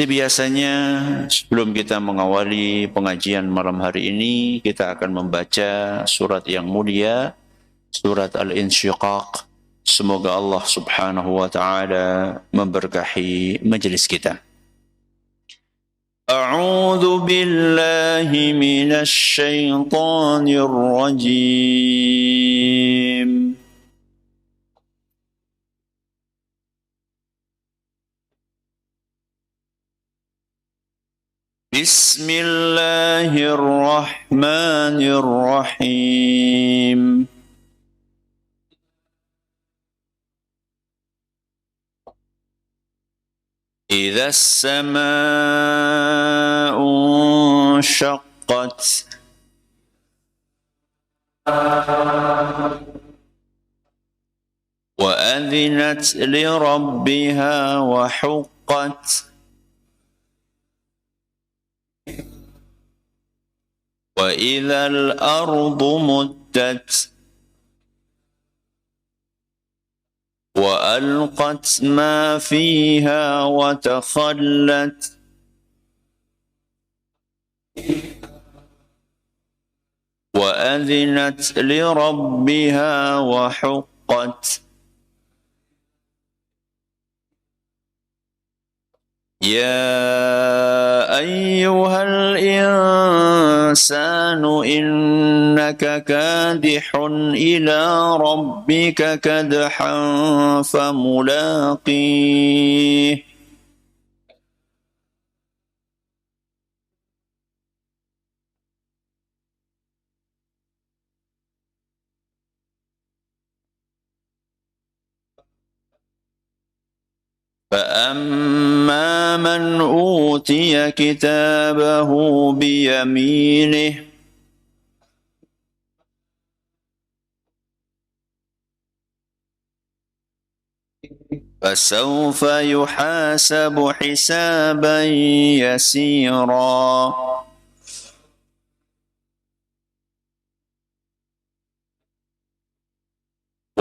Seperti biasanya, sebelum kita mengawali pengajian malam hari ini, kita akan membaca surat yang mulia, surat Al-Insyiqaq. Semoga Allah Subhanahu wa taala memberkahi majelis kita. A'udzu billahi minasy syaithanir rajim. بسم الله الرحمن الرحيم إذا السماء انشقت وأذنت لربها وحقت وإذا الأرض مدت وألقت ما فيها وتخلت وأذنت لربها وحقت يا أيها الإنسان إنك كادح إلى ربك كدحا فملاقيه فأما من أوتي كتابه بيمينه فسوف يحاسب حسابا يسيرا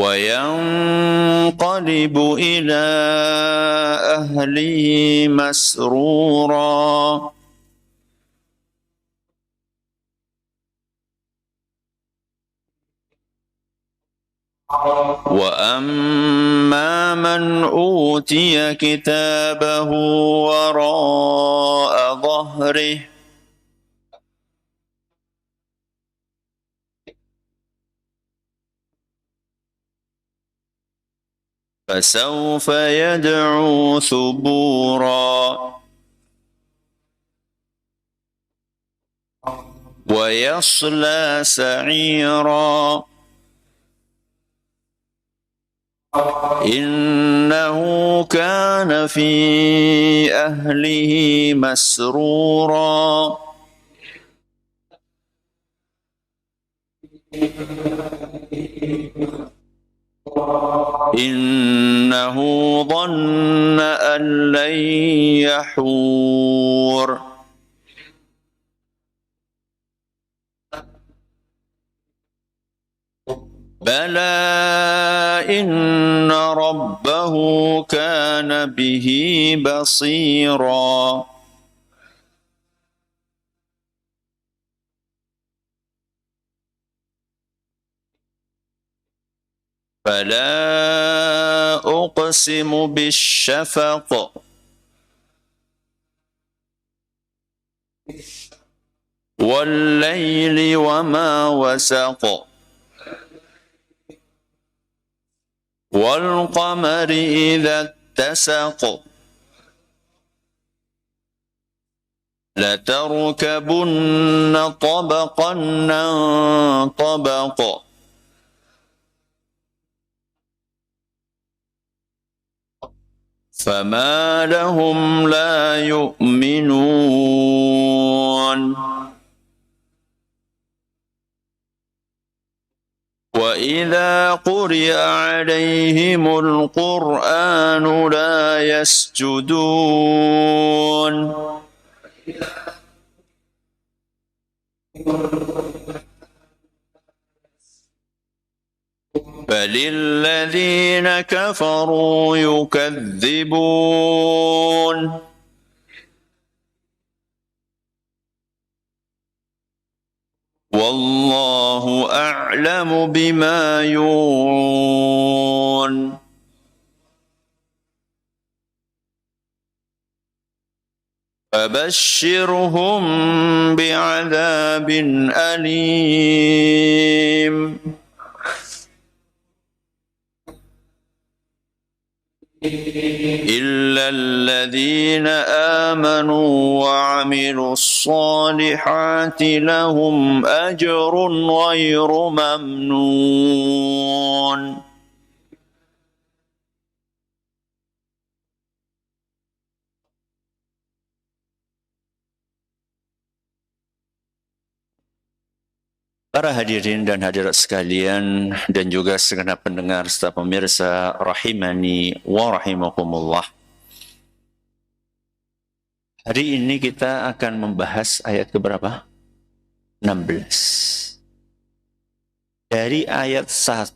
وينقلب إلى أهله مسرورا وأما من أوتي كتابه وراء ظهره فسوف يدعو ثبورا ويصلى سعيرا إنه كان في أهله مسرورا إنه ظن أن لن يحور بلى إن ربه كان به بصيرا فلا أقسم بالشفق والليل وما وسق والقمر إذا اتسق لتركبن طبقا عن طبق فما لهم لا يؤمنون وإذا قرئ عليهم القرآن لا يسجدون بل الذين كفروا يكذبون والله أعلم بما يوعون فبشرهم بعذاب أليم إلا الذين آمنوا وعملوا الصالحات لهم أجر غير ممنون. Para hadirin dan hadirat sekalian dan juga segenap pendengar serta pemirsa rahimani wa rahimakumullah. Hari ini kita akan membahas ayat keberapa? 16. Dari ayat 1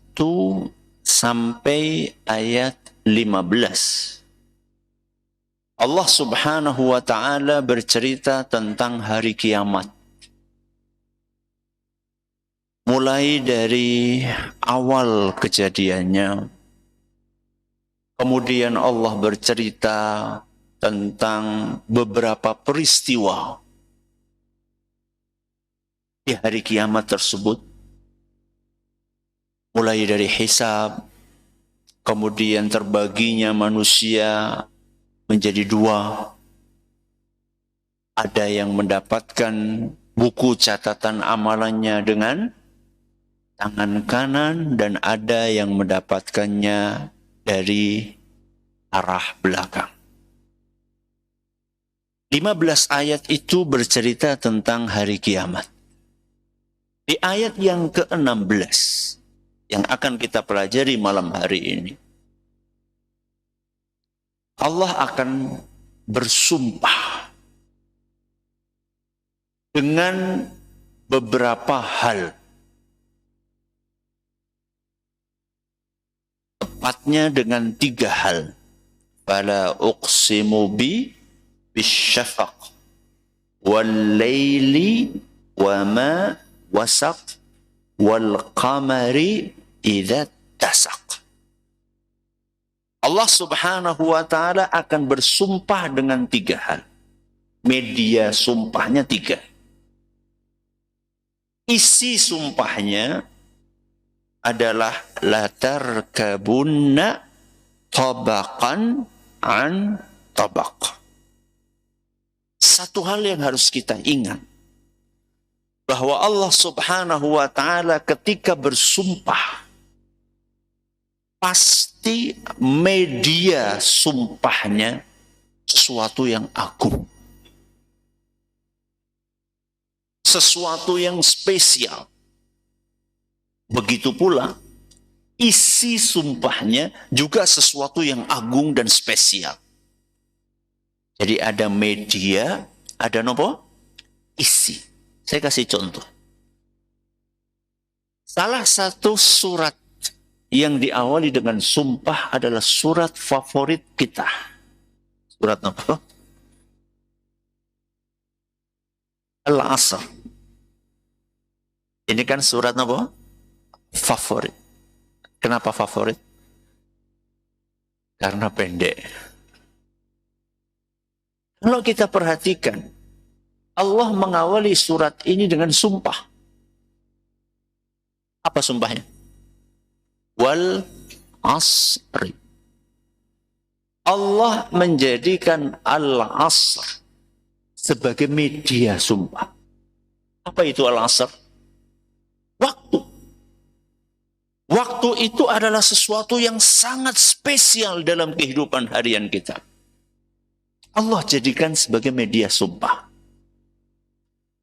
sampai ayat 15. Allah Subhanahu wa taala bercerita tentang hari kiamat. Mulai dari awal kejadiannya, kemudian Allah bercerita tentang beberapa peristiwa di hari kiamat tersebut, mulai dari hisab, kemudian terbaginya manusia menjadi dua, ada yang mendapatkan buku catatan amalannya dengan tangan kanan dan ada yang mendapatkannya dari arah belakang. 15 ayat itu bercerita tentang hari kiamat. Di ayat yang ke-16 yang akan kita pelajari malam hari ini, Allah akan bersumpah dengan beberapa hal. Tepatnya dengan 3 hal. Fala uqsimu bisyafaq wal laili wa ma wasaq wal qamari idza tasaq. Allah Subhanahu wa taala akan bersumpah dengan 3 hal. Media sumpahnya 3. Isi sumpahnya adalah la tarkabunna tabaqan an tabaq. Satu hal yang harus kita ingat, bahwa Allah Subhanahu wa taala ketika bersumpah pasti media sumpahnya sesuatu yang agung, sesuatu yang spesial. Begitu pula isi sumpahnya juga sesuatu yang agung dan spesial. Jadi ada media, ada nopo? Isi. Saya kasih contoh. Salah satu surat yang diawali dengan sumpah adalah surat favorit kita. Surat nopo? Al-Asr. Ini kan surat nopo? Favorit. Kenapa favorit? Karena pendek. Kalau kita perhatikan, Allah mengawali surat ini dengan sumpah. Apa sumpahnya? Wal asri. Allah menjadikan al-asr sebagai media sumpah. Apa itu al-asr? Waktu. Waktu itu adalah sesuatu yang sangat spesial dalam kehidupan harian kita. Allah jadikan sebagai media sumpah.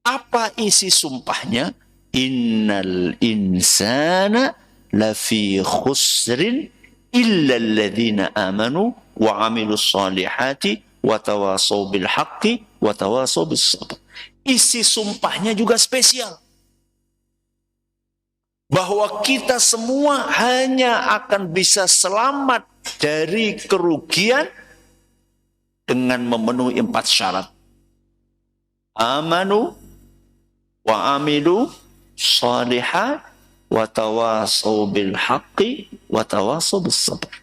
Apa isi sumpahnya? Innal insana lafi khusrin illa alladhina amanu wa amilus salihati wa tawasaw bil haqqi wa tawasaw bis sabr. Isi sumpahnya juga spesial. Bahwa kita semua hanya akan bisa selamat dari kerugian dengan memenuhi 4 syarat. Amanu wa amilu shalihat wa tawasau bil haqqi wa tawasau bis sabr.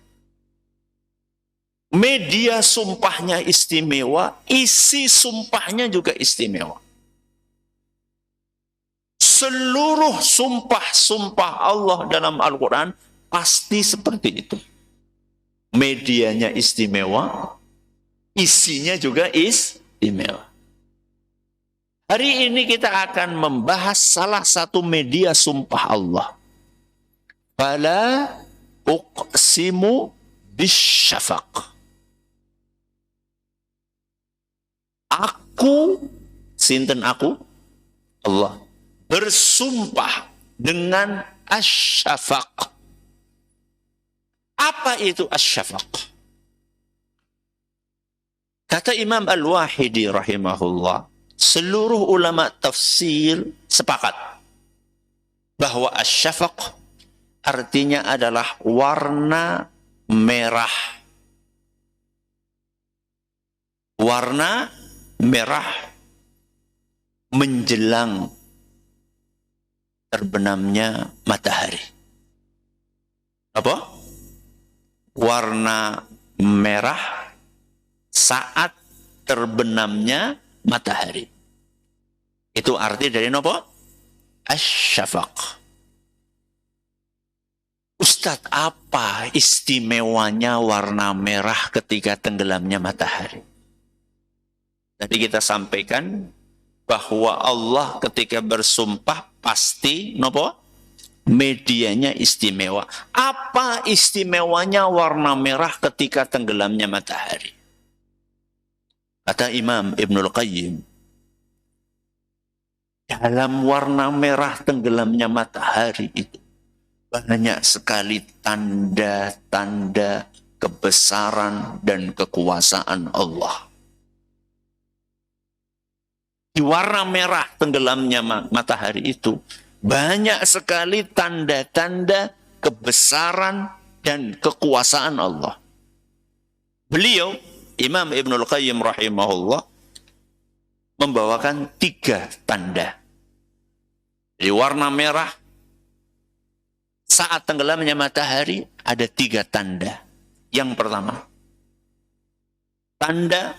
Media sumpahnya istimewa, isi sumpahnya juga istimewa. Seluruh sumpah-sumpah Allah dalam Al-Quran pasti seperti itu. Medianya istimewa, isinya juga istimewa. Hari ini kita akan membahas salah satu media sumpah Allah. Fala uqsimu bisyafaq. Aku, sinten aku? Allah. Bersumpah dengan asyafaq. Apa itu asyafaq? Kata Imam Al-Wahidi rahimahullah, seluruh ulama tafsir sepakat bahwa asyafaq artinya adalah warna merah. Warna merah menjelang terbenamnya matahari. Apa? Warna merah saat terbenamnya matahari. Itu arti dari apa? Asyafaq. Ustadz, apa istimewanya warna merah ketika tenggelamnya matahari? Tadi kita sampaikan bahwa Allah ketika bersumpah pasti nopo? Medianya istimewa. Apa istimewanya warna merah ketika tenggelamnya matahari? Kata Imam Ibnul Qayyim, dalam warna merah tenggelamnya matahari itu banyak sekali tanda-tanda kebesaran dan kekuasaan Allah. Di warna merah tenggelamnya matahari itu banyak sekali tanda-tanda kebesaran dan kekuasaan Allah. Beliau, Imam Ibnul Qayyim rahimahullah, membawakan 3 tanda. Di warna merah saat tenggelamnya matahari ada 3 tanda. Yang pertama, tanda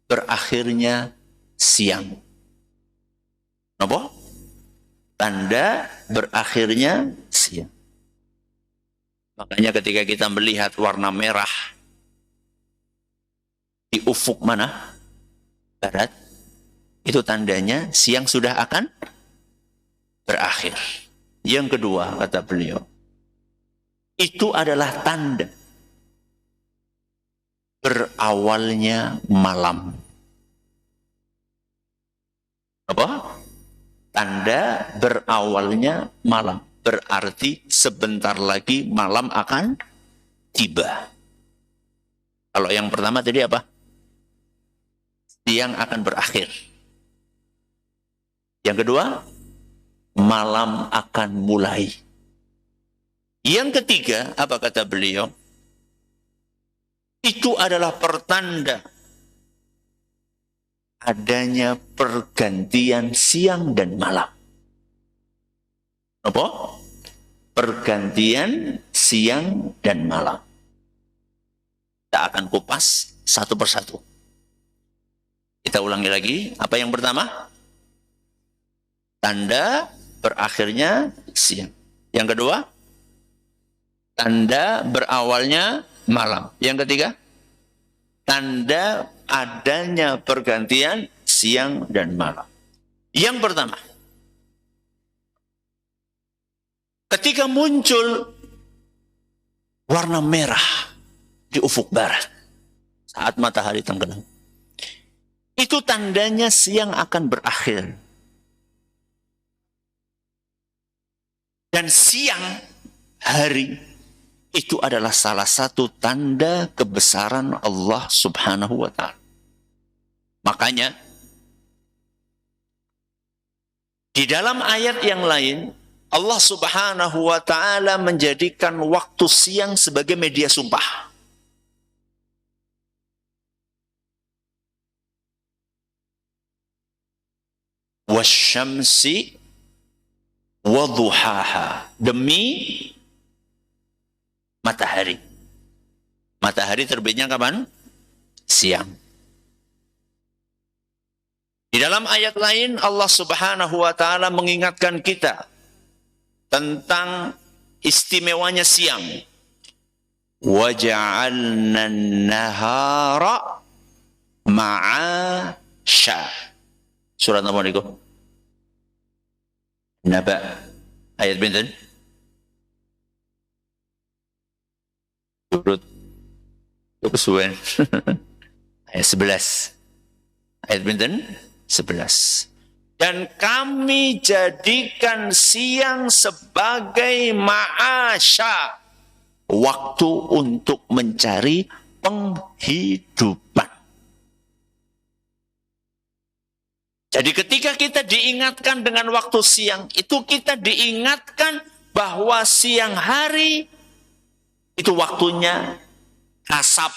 berakhirnya siang. Apa? Tanda berakhirnya siang. Makanya ketika kita melihat warna merah di ufuk mana? Barat. Itu tandanya siang sudah akan berakhir. Yang kedua, kata beliau, itu adalah tanda berawalnya malam. Apa? Tanda berawalnya malam. Berarti sebentar lagi malam akan tiba. Kalau yang pertama tadi apa? Siang akan berakhir. Yang kedua, malam akan mulai. Yang ketiga, apa kata beliau? Itu adalah pertanda adanya pergantian siang dan malam. Apa? Pergantian siang dan malam. Kita akan kupas satu persatu. Kita ulangi lagi. Apa yang pertama? Tanda berakhirnya siang. Yang kedua? Tanda berawalnya malam. Yang ketiga? Tanda adanya pergantian siang dan malam. Yang pertama, ketika muncul warna merah di ufuk barat saat matahari tenggelam, itu tandanya siang akan berakhir. Dan siang hari itu adalah salah satu tanda kebesaran Allah Subhanahu wa Ta'ala. Makanya di dalam ayat yang lain Allah Subhanahu wa Ta'ala menjadikan waktu siang sebagai media sumpah. Wasyamsi Wadhuhaha, demi matahari. Matahari terbitnya kapan? Siang. Di dalam ayat lain Allah Subhanahu wa taala mengingatkan kita tentang istimewanya siang. Waja'alna an-nahara ma'asha. Surat apa niku? Naba. Ayat pinten? Surut. Kesuwen. Ayat 11. Ayat pinten? 11. Dan kami jadikan siang sebagai ma'asya, waktu untuk mencari penghidupan. Jadi ketika kita diingatkan dengan waktu siang, itu kita diingatkan bahwa siang hari itu waktunya kasab.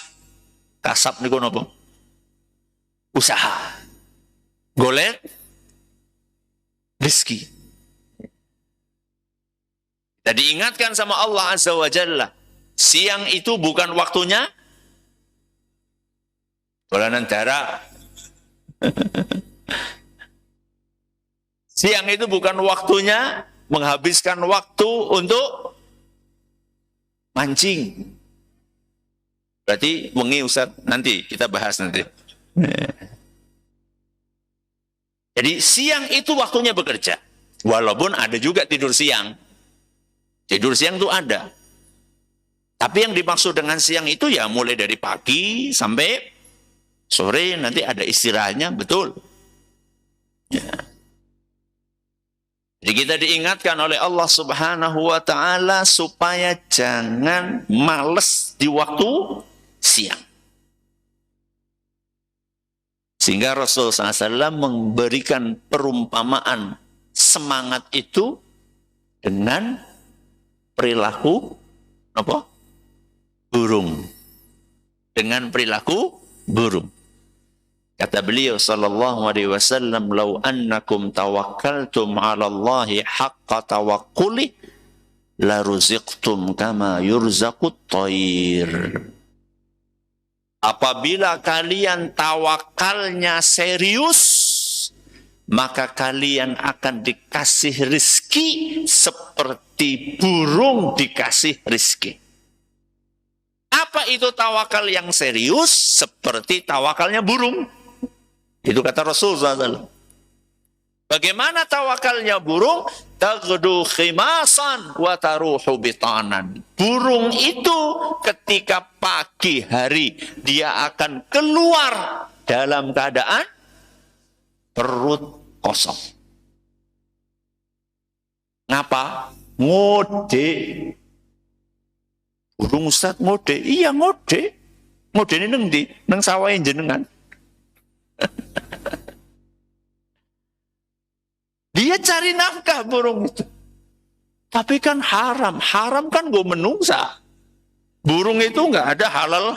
Kasab niku napa? Usaha. Golek rezeki. Kita diingatkan sama Allah Azza wa Jalla, siang itu bukan waktunya dolanan darah. Siang itu bukan waktunya menghabiskan waktu untuk mancing. Berarti wengi Ustaz, nanti kita bahas nanti. Jadi siang itu waktunya bekerja. Walaupun ada juga tidur siang. Tidur siang itu ada. Tapi yang dimaksud dengan siang itu ya mulai dari pagi sampai sore, nanti ada istirahatnya, betul. Ya. Jadi kita diingatkan oleh Allah Subhanahu wa taala supaya jangan males di waktu siang. Sehingga Rasulullah SAW memberikan perumpamaan semangat itu dengan perilaku apa? Burung. Dengan perilaku burung. Kata beliau sallallahu alaihi wasallam, "Lau annakum tawakkaltum 'ala Allahi haqqa tawakkuli la ruziqtum kama yurzaqut thair." Apabila kalian tawakalnya serius, maka kalian akan dikasih rizki seperti burung dikasih rizki. Apa itu tawakal yang serius? Seperti tawakalnya burung. Itu kata Rasulullah SAW. Bagaimana tawakalnya burung? Taghdu khimasan wa taruhu bitanan. Burung itu ketika pagi hari dia akan keluar dalam keadaan perut kosong. Ngapa? Ngode. Burung Ustaz ngode? Iya ngode. Ngode ini neng di, neng sawah jenengan. Dia cari nafkah burung itu. Tapi kan haram. Haram kan gue menungsa. Burung itu nggak ada halal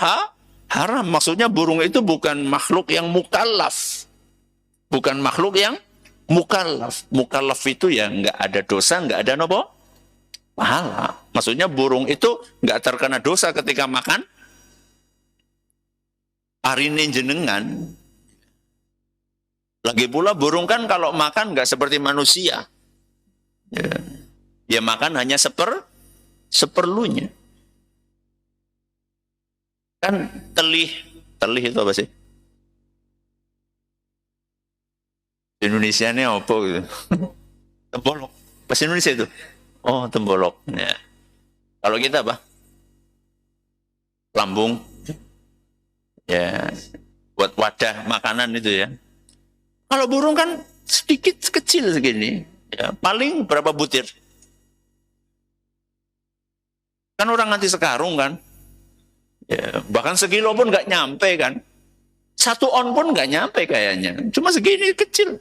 haram. Maksudnya burung itu bukan makhluk yang mukallaf. Bukan makhluk yang mukallaf. Mukallaf itu ya nggak ada dosa, nggak ada nopo pahala. Maksudnya burung itu nggak terkena dosa ketika makan arine jenengan. Lagi pula burung kan kalau makan nggak seperti manusia. Ya. Dia makan hanya seperlunya. Kan telih itu apa sih? Indonesia ini apa gitu? Tembolok. Bahasa Indonesia itu? Oh, tembolok. Ya. Kalau kita apa? Lambung. Ya, buat wadah makanan itu ya. Kalau burung kan sedikit kecil segini. Ya, paling berapa butir? Kan orang nganti sekarung kan. Ya, bahkan sekilo pun nggak nyampe kan. 1 on pun nggak nyampe kayaknya. Cuma segini kecil.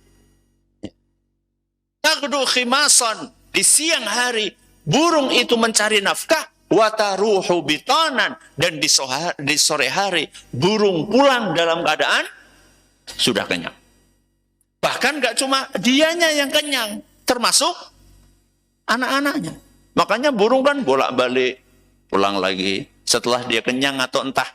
Taghdu khimasan. Di siang hari, burung itu mencari nafkah. Wataruhu bitanan. Dan di sore hari, burung pulang dalam keadaan sudah kenyang. Bahkan gak cuma dianya yang kenyang, termasuk anak-anaknya. Makanya burung kan bolak-balik, pulang lagi. Setelah dia kenyang atau entah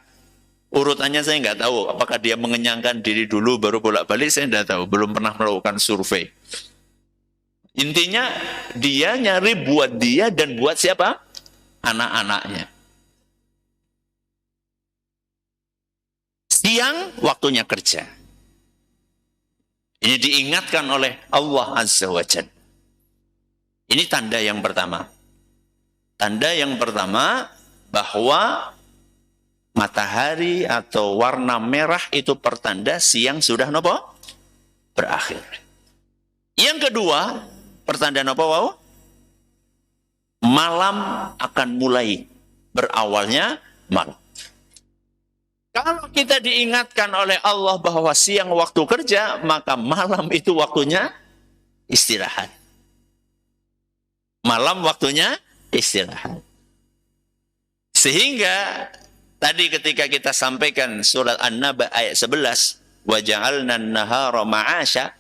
urutannya saya nggak tahu. Apakah dia mengenyangkan diri dulu baru bolak-balik, saya nggak tahu. Belum pernah melakukan survei. Intinya dia nyari buat dia dan buat siapa? Anak-anaknya. Siang waktunya kerja. Ini diingatkan oleh Allah Azza wa Jalla. Ini tanda yang pertama. Tanda yang pertama bahwa matahari atau warna merah itu pertanda siang sudah nopo? Berakhir. Yang kedua, pertanda nopo wau? Malam akan mulai. Berawalnya malam. Kalau kita diingatkan oleh Allah bahwa siang waktu kerja, maka malam itu waktunya istirahat. Malam waktunya istirahat. Sehingga tadi ketika kita sampaikan surat An-Naba ayat 11, wa ja'alna an-nahara ma'asya,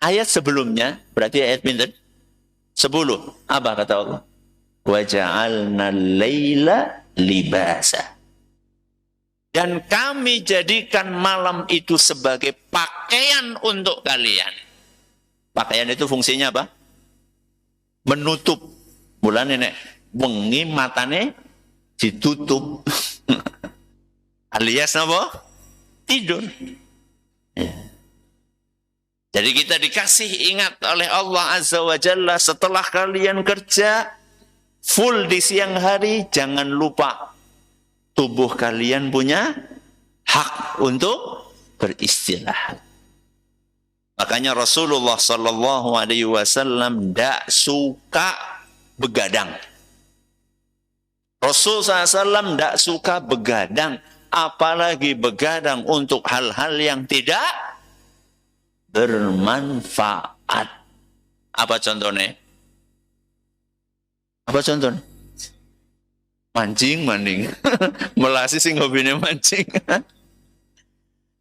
ayat sebelumnya berarti ayat pinten? 10. Apa kata Allah? Wa ja'alna al-laila libasa. Dan kami jadikan malam itu sebagai pakaian untuk kalian. Pakaian itu fungsinya apa? Menutup. Mulane nek wengi matane ditutup. Alias apa? Tidur. Ya. Jadi kita dikasih ingat oleh Allah Azza wa Jalla, setelah kalian kerja full di siang hari, jangan lupa tubuh kalian punya hak untuk beristirahat. Makanya Rasulullah Sallallahu Alaihi Wasallam tidak suka begadang. Rasul SAW tidak suka begadang, apalagi begadang untuk hal-hal yang tidak bermanfaat. Apa contohnya? Apa contohnya? Mancing, maning. Melasi sing hobinya mancing.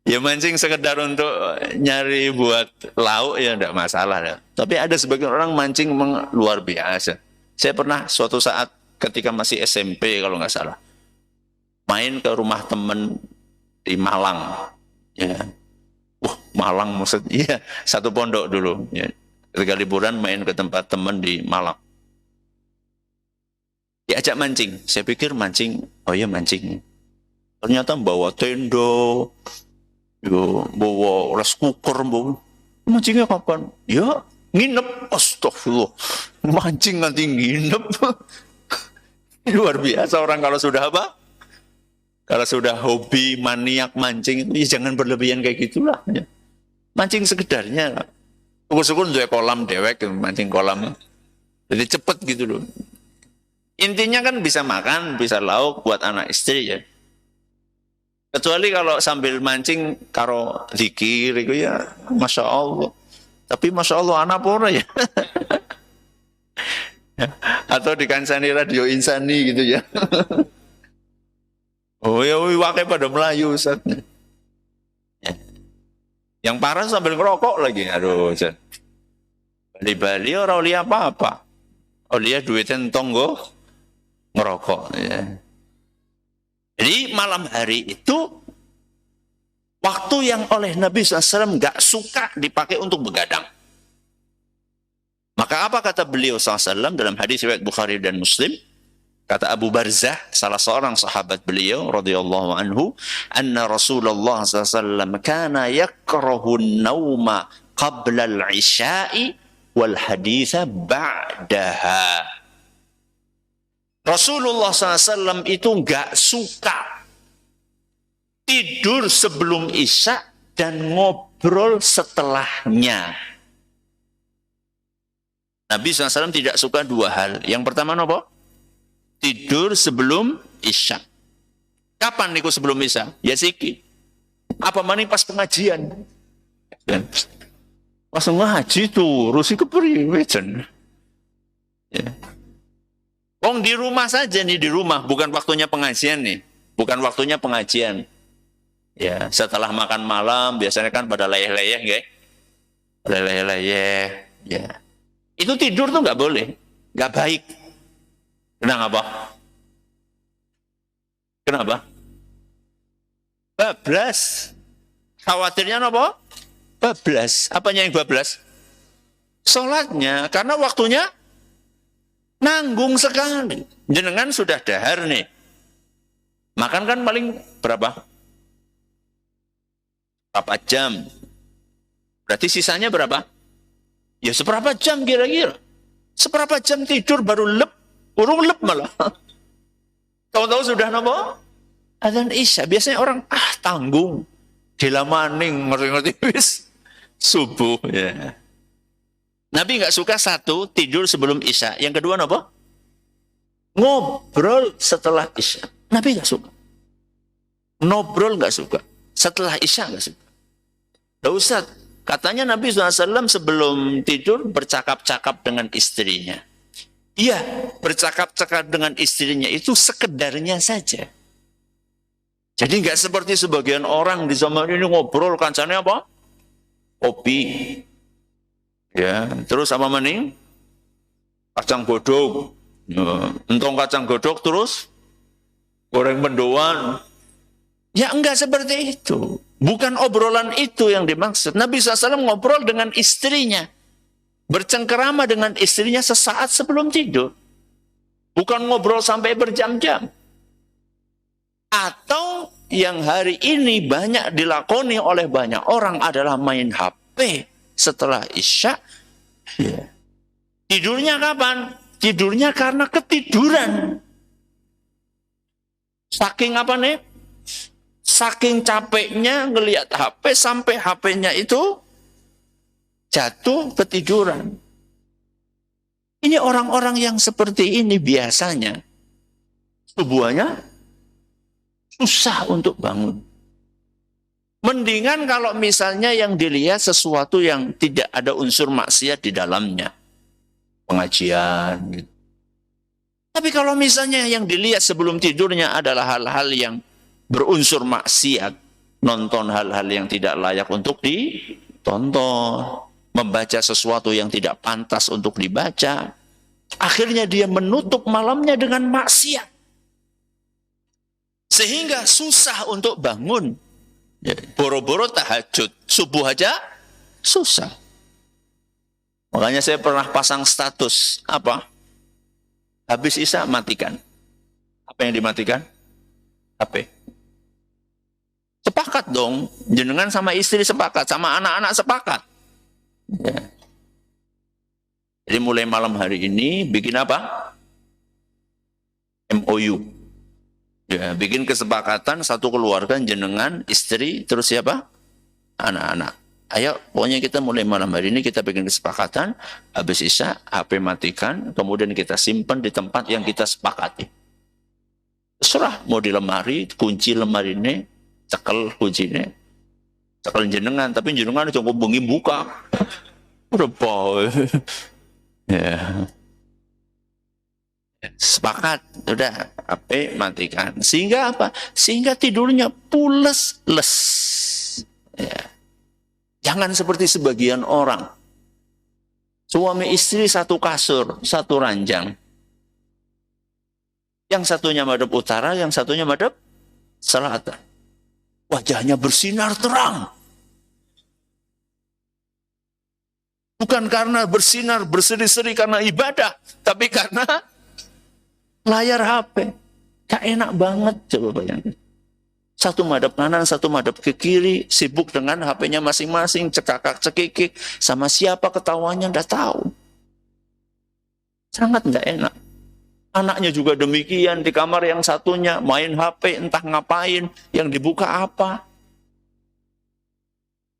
Ya mancing sekedar untuk nyari buat lauk ya enggak masalah ya. Tapi ada sebagian orang mancing memang luar biasa. Saya pernah suatu saat ketika masih SMP kalau nggak salah, main ke rumah temen di Malang. Ya. Malang maksud, iya, satu pondok dulu. Ya. Ketika liburan main ke tempat temen di Malang. Diajak mancing. Saya pikir mancing, oh ya mancing. Ternyata bawa tendo, bawa rice cooker, bawa. Mancingnya kapan? Ya, nginep. Astagfirullah. Mancing nanti nginep. Luar biasa orang kalau sudah apa? Kalau sudah hobi, maniak mancing, ya jangan berlebihan kayak gitulah. Ya. Mancing sekedarnya. Syukur-syukur untuk kolam dewek, mancing kolam. Jadi cepet gitu loh. Intinya kan bisa makan, bisa lauk buat anak istri ya. Kecuali kalau sambil mancing karo zikir itu ya, Masya Allah. Tapi Masya Allah anak pura ya. Atau dikansani radio insani gitu ya. Oh ya, wakai pada Melayu Ustaz. Ya. Yang parah sambil ngerokok lagi. Aduh Ustaz. Bali-Bali orang lihat apa-apa. Oh lihat duitnya tonggo ngerokok ya. Jadi malam hari itu waktu yang oleh Nabi SAW gak suka dipakai untuk begadang. Maka apa kata beliau SAW dalam hadis riwayat Bukhari dan Muslim? Kata Abu Barzah, salah seorang sahabat beliau radhiyallahu anhu, anna Rasulullah SAW kana yakrahu an-nauma qabla al-isya'i wal haditha ba'daha. Rasulullah SAW itu nggak suka tidur sebelum isya dan ngobrol setelahnya. Nabi SAW tidak suka dua hal. Yang pertama apa? Tidur sebelum isya. Kapan niku sebelum isya? Ya siki. Apa maning pas pengajian? Pas ngaji tuh, rusi kepriwe jen. Ya. Wong di rumah saja nih, di rumah, bukan waktunya pengajian nih, bukan waktunya pengajian. Ya, setelah makan malam biasanya kan pada leyeh-leyeh, nggih. Leyeh-leyeh, ya. Itu tidur tuh nggak boleh, nggak baik. Kenapa? Kenapa? Bablas. Khawatirnya apa? Bablas. Apanya yang bablas? Sholatnya, karena waktunya nanggung sekali. Jenengan sudah dahar nih. Makan kan paling berapa? Berapa jam? Berarti sisanya berapa? Ya seberapa jam kira-kira. Seberapa jam tidur baru lep. Urung lep malah. Tahu-tahu sudah apa? Adzan Isya. Biasanya orang, tanggung. Gila maning, ngerti-ngerti wis. Subuh ya. Nabi nggak suka satu, tidur sebelum Isya. Yang kedua apa? Ngobrol setelah Isya. Nabi nggak suka. Ngobrol nggak suka. Setelah Isya nggak suka. Nggak usah. Katanya Nabi SAW sebelum tidur bercakap-cakap dengan istrinya. Iya, bercakap-cakap dengan istrinya itu sekedarnya saja. Jadi nggak seperti sebagian orang di zaman ini ngobrol kancane apa? Kopi. Ya, terus apa maning? Kacang godok. Entong kacang godok terus goreng mendoan. Ya enggak seperti itu. Bukan obrolan itu yang dimaksud. Nabi SAW ngobrol dengan istrinya. Bercengkerama dengan istrinya sesaat sebelum tidur. Bukan ngobrol sampai berjam-jam. Atau yang hari ini banyak dilakoni oleh banyak orang adalah main HP setelah Isya. Ya. Tidurnya kapan? Tidurnya karena ketiduran. Saking apa nih? Saking capeknya ngelihat HP sampai HP-nya itu jatuh ketiduran. Ini orang-orang yang seperti ini biasanya tubuhnya susah untuk bangun. Mendingan kalau misalnya yang dilihat sesuatu yang tidak ada unsur maksiat di dalamnya. Pengajian. Gitu. Tapi kalau misalnya yang dilihat sebelum tidurnya adalah hal-hal yang berunsur maksiat, nonton hal-hal yang tidak layak untuk ditonton, membaca sesuatu yang tidak pantas untuk dibaca, akhirnya dia menutup malamnya dengan maksiat. Sehingga susah untuk bangun. Boro-boro tahajud, subuh aja susah. Makanya saya pernah pasang status, apa? Habis Isya matikan. Apa yang dimatikan? HP. Sepakat dong, jenengan sama istri sepakat, sama anak-anak sepakat. Ya. Jadi mulai malam hari ini bikin apa? MOU. Ya, bikin kesepakatan satu keluarga jenengan, istri, terus siapa? Anak-anak. Ayo, pokoknya kita mulai malam hari ini kita bikin kesepakatan, habis Isya HP matikan, kemudian kita simpan di tempat yang kita sepakati. Terserah mau di lemari, kunci lemari ini, cekel kuncinya, cekel jenengan, tapi jenengan cukup bengi buka. Udah boy. Ya. Sepakat, udah HP matikan. Sehingga apa? Sehingga tidurnya pules les. Ya. Jangan seperti sebagian orang. Suami istri satu kasur, satu ranjang. Yang satunya madhep utara, yang satunya madhep selatan. Wajahnya bersinar terang. Bukan karena bersinar, berseri-seri karena ibadah. Tapi karena layar HP. Gak enak banget, coba bayangin. Satu madhep kanan, satu madhep ke kiri. Sibuk dengan HP-nya masing-masing. Cekakak-cekikik. Sama siapa ketawanya, gak tahu. Sangat gak enak. Anaknya juga demikian, di kamar yang satunya main HP entah ngapain, yang dibuka apa.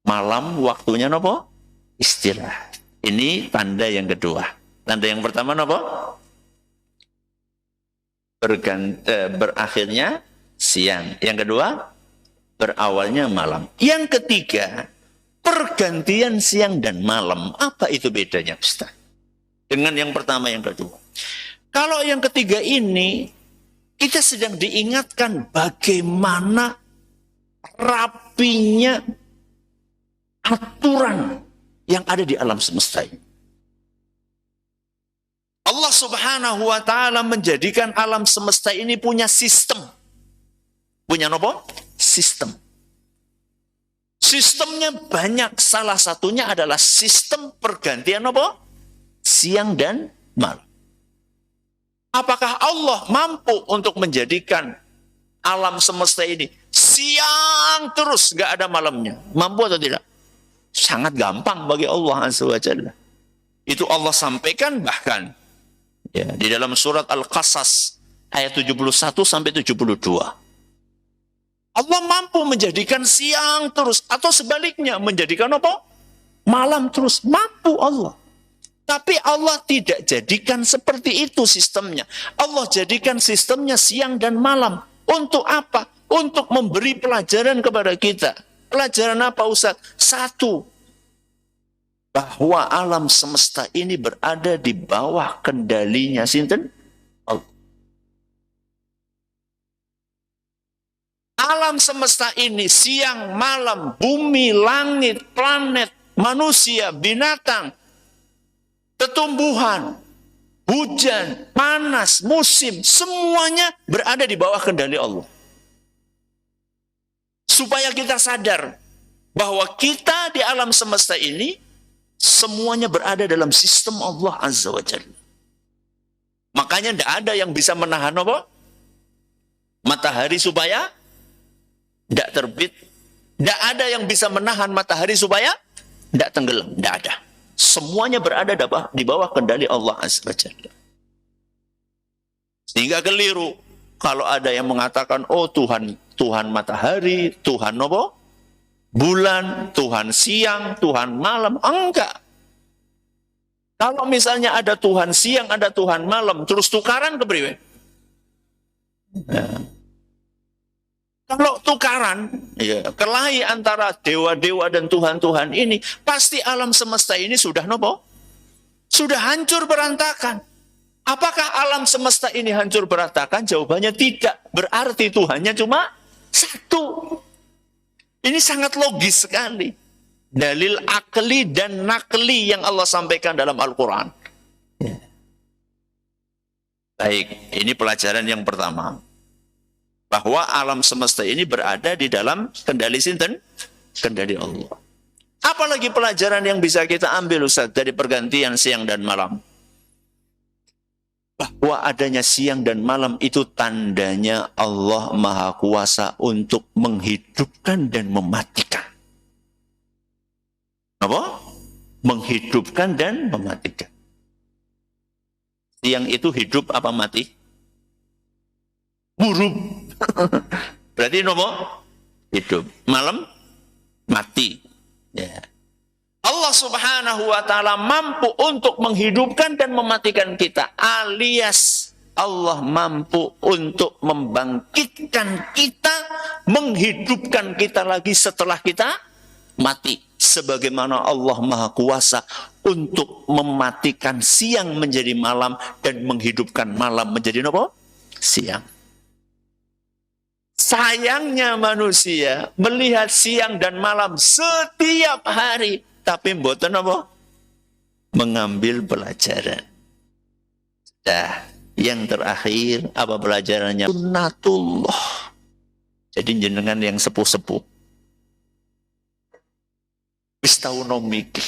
Malam waktunya nopo? Istirahat. Ini tanda yang kedua. Tanda yang pertama nopo? Berakhirnya siang. Yang kedua, berawalnya malam. Yang ketiga, pergantian siang dan malam. Apa itu bedanya, Ustaz? Dengan yang pertama, yang kedua. Kalau yang ketiga ini, kita sedang diingatkan bagaimana rapinya aturan yang ada di alam semesta ini. Allah Subhanahu wa ta'ala menjadikan alam semesta ini punya sistem. Punya apa? Sistem. Sistemnya banyak. Salah satunya adalah sistem pergantian apa? Siang dan malam. Apakah Allah mampu untuk menjadikan alam semesta ini siang terus, gak ada malamnya? Mampu atau tidak? Sangat gampang bagi Allah Azza wa Jalla. Itu Allah sampaikan bahkan ya, di dalam surat Al-Qasas ayat 71 sampai 72. Allah mampu menjadikan siang terus atau sebaliknya menjadikan apa? Malam terus. Mampu Allah. Tapi Allah tidak jadikan seperti itu sistemnya. Allah jadikan sistemnya siang dan malam. Untuk apa? Untuk memberi pelajaran kepada kita. Pelajaran apa Ustaz? Satu, bahwa alam semesta ini berada di bawah kendalinya sinten? Allah. Alam semesta ini siang, malam, bumi, langit, planet, manusia, binatang, tumbuhan, hujan, panas, musim, semuanya berada di bawah kendali Allah. Supaya kita sadar bahwa kita di alam semesta ini semuanya berada dalam sistem Allah Azza wa Jalla. Makanya tidak ada yang bisa menahan apa? Matahari supaya tidak terbit. Tidak ada yang bisa menahan matahari supaya tidak tenggelam. Tidak ada. Semuanya berada di bawah kendali Allah Azza wa Jalla. Sehingga keliru kalau ada yang mengatakan, oh Tuhan matahari, Tuhan apa? Bulan, Tuhan siang, Tuhan malam. Enggak. Kalau misalnya ada Tuhan siang, ada Tuhan malam, terus tukaran kepriwe? Ya. Kalau tukaran, ya, kelahi antara dewa-dewa dan Tuhan-Tuhan ini, pasti alam semesta ini sudah nopo? Sudah hancur berantakan. Apakah alam semesta ini hancur berantakan? Jawabannya tidak. Berarti Tuhannya cuma satu. Ini sangat logis sekali. Dalil akli dan nakli yang Allah sampaikan dalam Al-Quran. Ya. Baik, ini pelajaran yang pertama. Bahwa alam semesta ini berada di dalam kendali sinten? Kendali Allah. Apalagi pelajaran yang bisa kita ambil Ustaz dari pergantian siang dan malam? Bahwa adanya siang dan malam itu tandanya Allah Maha Kuasa untuk menghidupkan dan mematikan. Apa? Menghidupkan dan mematikan. Siang itu hidup apa mati? Buruk. Berarti nopo? Hidup. Malam? Mati. Ya. Allah Subhanahu wa ta'ala mampu untuk menghidupkan dan mematikan kita. Alias Allah mampu untuk membangkitkan kita, menghidupkan kita lagi setelah kita mati. Sebagaimana Allah Maha Kuasa untuk mematikan siang menjadi malam dan menghidupkan malam menjadi apa? Siang. Sayangnya manusia melihat siang dan malam setiap hari, tapi mboten apa? Mengambil pelajaran. Dah, yang terakhir apa pelajarannya? Sunnatullah. Jadi jenengan yang sepuh-sepuh. Wis tahu nomik.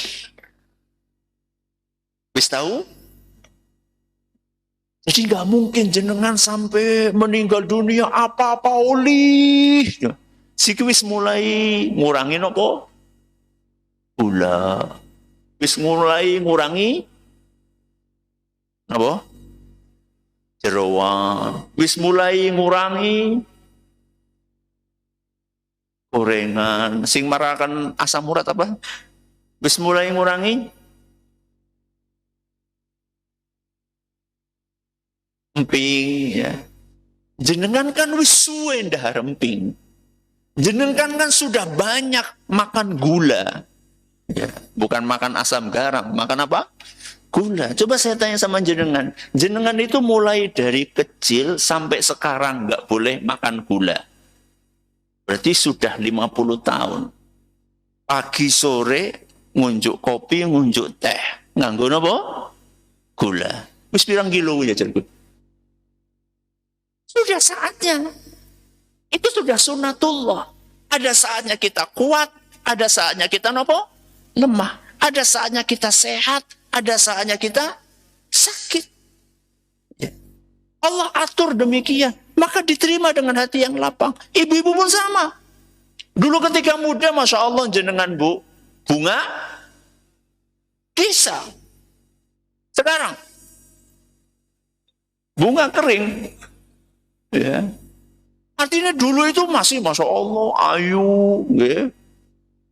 Wis tahu? Jadi nggak mungkin jenengan sampai meninggal dunia apa-apa oleh. Siki wis mulai ngurangin apa? Gula. Wis mulai ngurangi apa? Jeroan. Wis mulai ngurangi gorengan. Sing marakan asam urat apa? Wis mulai ngurangi emping, ya. Jenengan kan wis suwe ndahar emping. Jenengan kan sudah banyak makan gula. Ya, bukan makan asam garam, makan apa? Gula. Coba saya tanya sama jenengan. Jenengan itu mulai dari kecil sampai sekarang nggak boleh makan gula. Berarti sudah 50 tahun. Pagi sore ngunjuk kopi, ngunjuk teh. Nganggo apa? Gula. Wis pirang kilo ya jarku. Sudah saatnya. Itu sudah sunnatullah. Ada saatnya kita kuat, ada saatnya kita nopo? Lemah. Ada saatnya kita sehat, ada saatnya kita sakit. Ya. Allah atur demikian. Maka diterima dengan hati yang lapang. Ibu-ibu pun sama. Dulu ketika muda, Masya Allah, jenengan bu, bunga, bisa. Sekarang, bunga kering. Ya. Artinya dulu itu masih Masya Allah, ayu, ya.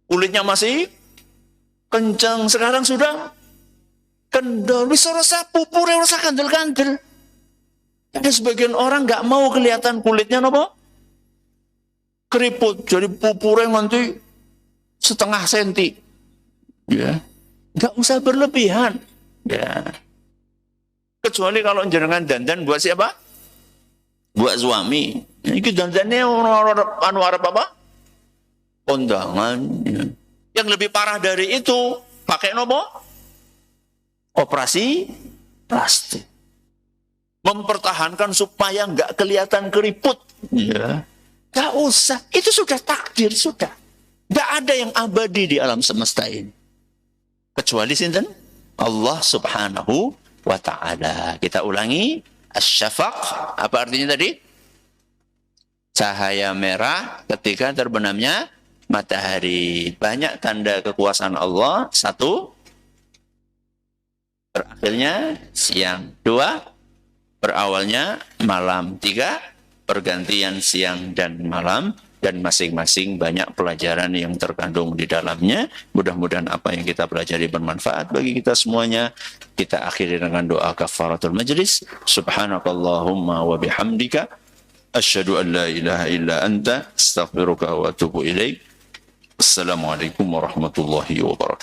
Kulitnya masih kencang. Sekarang sudah kendor. Bisa rasa pupurnya, rasa kandel-kandel. Ada sebagian orang nggak mau kelihatan kulitnya, nopo? Keriput. Jadi pupurnya nanti setengah senti. Ya. Nggak usah berlebihan. Ya. Kecuali kalau jenengan dandan buat siapa? Buat suami. Ini dandannya anu Arab apa? Kondangan. Ya. Yang lebih parah dari itu, pakai nopo? Operasi plastik. Mempertahankan supaya nggak kelihatan keriput. Ya. Nggak usah. Itu sudah takdir, sudah. Nggak ada yang abadi di alam semesta ini. Kecuali sinten? Allah subhanahu wa ta'ala. Kita ulangi. Asy-syafaq. Apa artinya tadi? Cahaya merah ketika terbenamnya matahari. Banyak tanda kekuasaan Allah. 1, berakhirnya siang. 2, berawalnya malam. 3, pergantian siang dan malam. Dan masing-masing banyak pelajaran yang terkandung di dalamnya. Mudah-mudahan apa yang kita pelajari bermanfaat bagi kita semuanya. Kita akhiri dengan doa kafaratul majlis. Subhanakallahumma wa bihamdika. Asyhadu an la ilaha illa anta. Astaghfiruka wa atubu ilaik. Assalamualaikum warahmatullahi wabarakatuh.